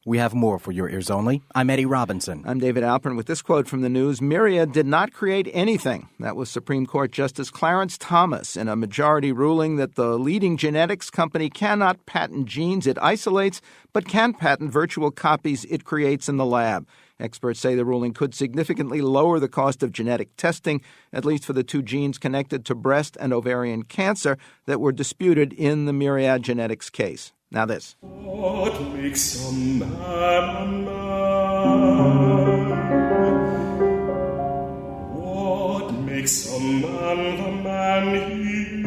We have more for your ears only. I'm Eddie Robinson. I'm David Alpern with this quote from the news. Myriad did not create anything. That was Supreme Court Justice Clarence Thomas in a majority ruling that the leading genetics company cannot patent genes it isolates, but can patent virtual copies it creates in the lab. Experts say the ruling could significantly lower the cost of genetic testing, at least for the two genes connected to breast and ovarian cancer that were disputed in the Myriad genetics case. Now this. What makes a man a man? What makes a man the man he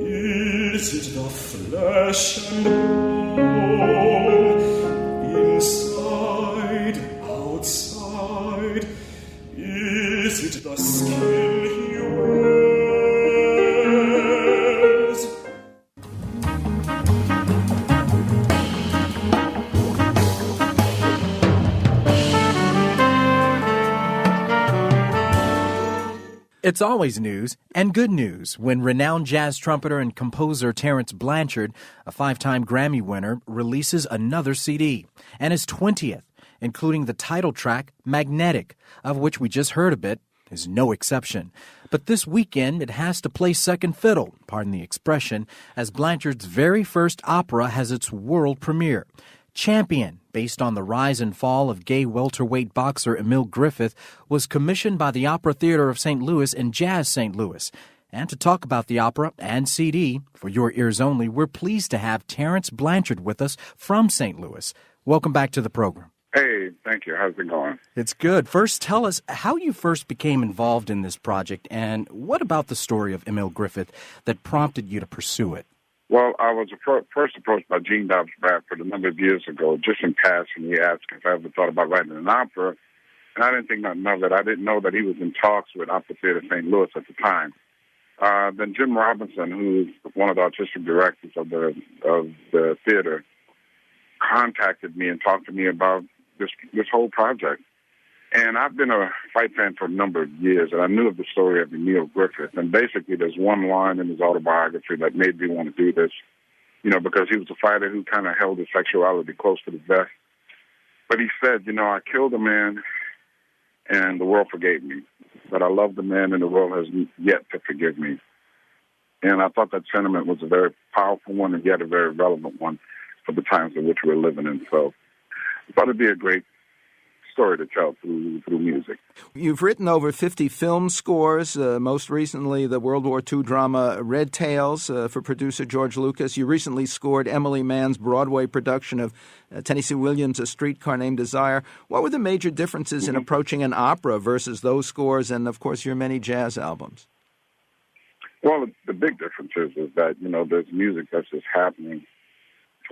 is? Is it the flesh and bone? Inside, outside? Is it the skin he wears? It's always news, and good news, when renowned jazz trumpeter and composer Terrence Blanchard, a 5-time Grammy winner, releases another CD, and his 20th, including the title track, Magnetic, of which we just heard a bit, is no exception. But this weekend, it has to play second fiddle, pardon the expression, as Blanchard's very first opera has its world premiere. Champion, based on the rise and fall of gay welterweight boxer Emil Griffith, was commissioned by the Opera Theater of St. Louis and Jazz St. Louis. And to talk about the opera and CD, for your ears only, we're pleased to have Terrence Blanchard with us from St. Louis. Welcome back to the program. Hey, thank you. How's it going? It's good. First, tell us how you first became involved in this project, and what about the story of Emil Griffith that prompted you to pursue it? Well, I was first approached by Gene Dobbs Bradford a number of years ago, just in passing. He asked if I ever thought about writing an opera, and I didn't think nothing of it. I didn't know that he was in talks with Opera Theater St. Louis at the time. Then Jim Robinson, who's one of the artistic directors of the theater, contacted me and talked to me about this whole project. And I've been a fight fan for a number of years, and I knew of the story of Emil Griffith. And basically, there's one line in his autobiography that made me want to do this, because he was a fighter who kind of held his sexuality close to the vest. But he said, I killed a man, and the world forgave me. But I love the man, and the world has yet to forgive me. And I thought that sentiment was a very powerful one, and yet a very relevant one for the times in which we're living in. So I thought it'd be a great story to tell through music. You've written over 50 film scores, most recently the World War II drama Red Tails for producer George Lucas. You recently scored Emily Mann's Broadway production of Tennessee Williams' A Streetcar Named Desire. What were the major differences in approaching an opera versus those scores and, of course, your many jazz albums? Well, the big difference is that, there's music that's just happening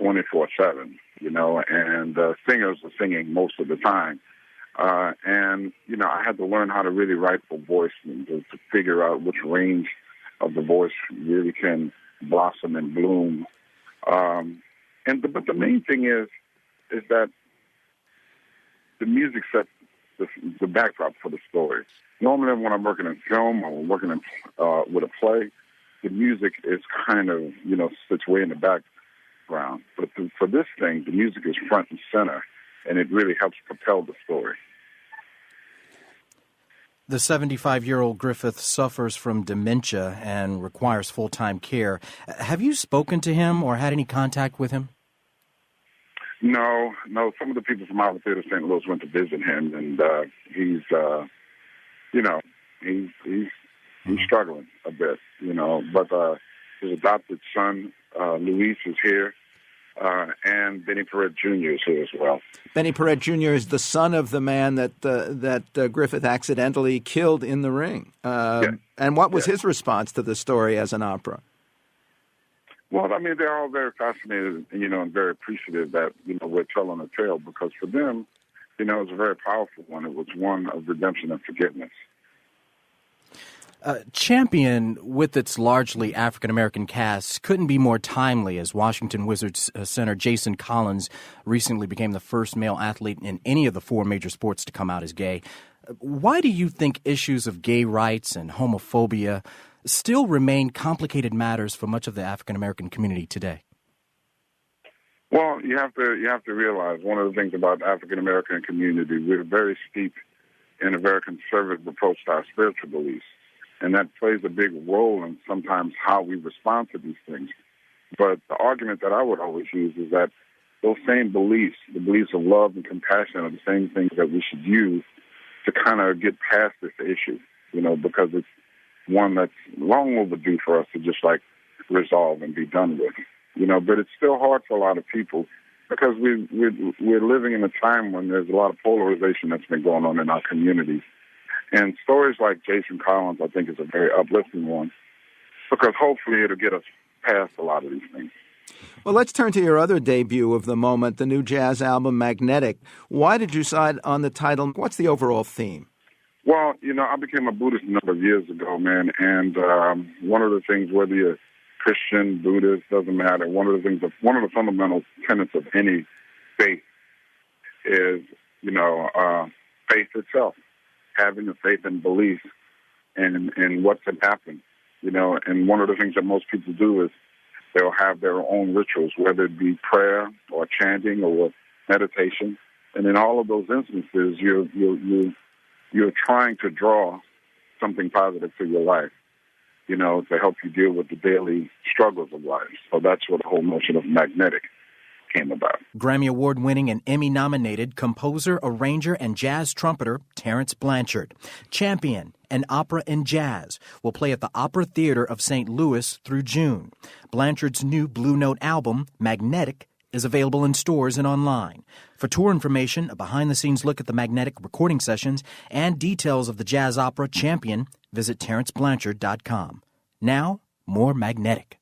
24/7, and singers are singing most of the time. And I had to learn how to really write for voice and to figure out which range of the voice really can blossom and bloom. But the main thing is that the music sets the backdrop for the story. Normally when I'm working in film or working with a play, the music is kind of, sits way in the background. But for this thing, the music is front and center, and it really helps propel the story. The 75-year-old Griffith suffers from dementia and requires full-time care. Have you spoken to him or had any contact with him? No. Some of the people from Opera Theater St. Louis went to visit him, and he's struggling a bit, But his adopted son, Luis, is here. And Benny Perret Jr. is here as well. Benny Perret Jr. is the son of the man that Griffith accidentally killed in the ring. Yes. And what was his response to the story as an opera? Well, they're all very fascinated, and very appreciative that, we're telling a tale, because for them, it was a very powerful one. It was one of redemption and forgiveness. Champion, with its largely African-American cast, couldn't be more timely as Washington Wizards center Jason Collins recently became the first male athlete in any of the 4 major sports to come out as gay. Why do you think issues of gay rights and homophobia still remain complicated matters for much of the African-American community today? Well, you have to realize one of the things about the African American community, we're very steep in a very conservative approach to our spiritual beliefs, and that plays a big role in sometimes how we respond to these things. But the argument that I would always use is that those same beliefs, the beliefs of love and compassion, are the same things that we should use to kind of get past this issue, because it's one that's long overdue for us to just resolve and be done with, but it's still hard for a lot of people because we're living in a time when there's a lot of polarization that's been going on in our communities. And stories like Jason Collins, I think, is a very uplifting one because hopefully it'll get us past a lot of these things. Well, let's turn to your other debut of the moment, the new jazz album, Magnetic. Why did you decide on the title? What's the overall theme? Well, I became a Buddhist a number of years ago, man, and one of the things, whether you're Christian, Buddhist, doesn't matter, one of the fundamental tenets of any faith is, faith itself, having a faith and belief in what can happen, and one of the things that most people do is they'll have their own rituals, whether it be prayer or chanting or meditation. And in all of those instances, you're trying to draw something positive to your life, to help you deal with the daily struggles of life. So that's what the whole notion of Magnetic came about. Grammy Award-winning and Emmy-nominated composer, arranger, and jazz trumpeter Terrence Blanchard. Champion, an opera in jazz, will play at the Opera Theater of St. Louis through June. Blanchard's new Blue Note album, Magnetic, is available in stores and online. For tour information, a behind-the-scenes look at the Magnetic recording sessions, and details of the jazz opera Champion, visit TerrenceBlanchard.com. Now, more Magnetic.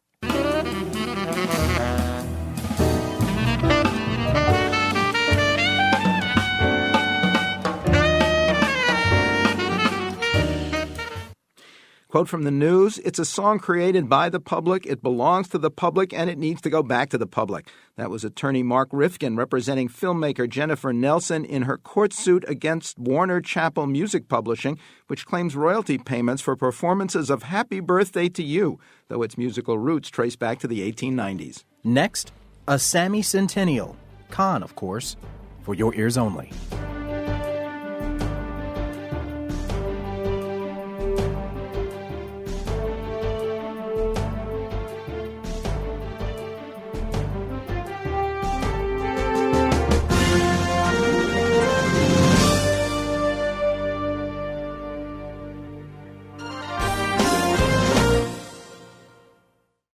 Quote from the news, "It's a song created by the public, it belongs to the public, and it needs to go back to the public." That was attorney Mark Rifkin representing filmmaker Jennifer Nelson in her court suit against Warner Chappell Music Publishing, which claims royalty payments for performances of Happy Birthday to You, though its musical roots trace back to the 1890s. Next, a Sammy Centennial. Khan, of course, for your ears only.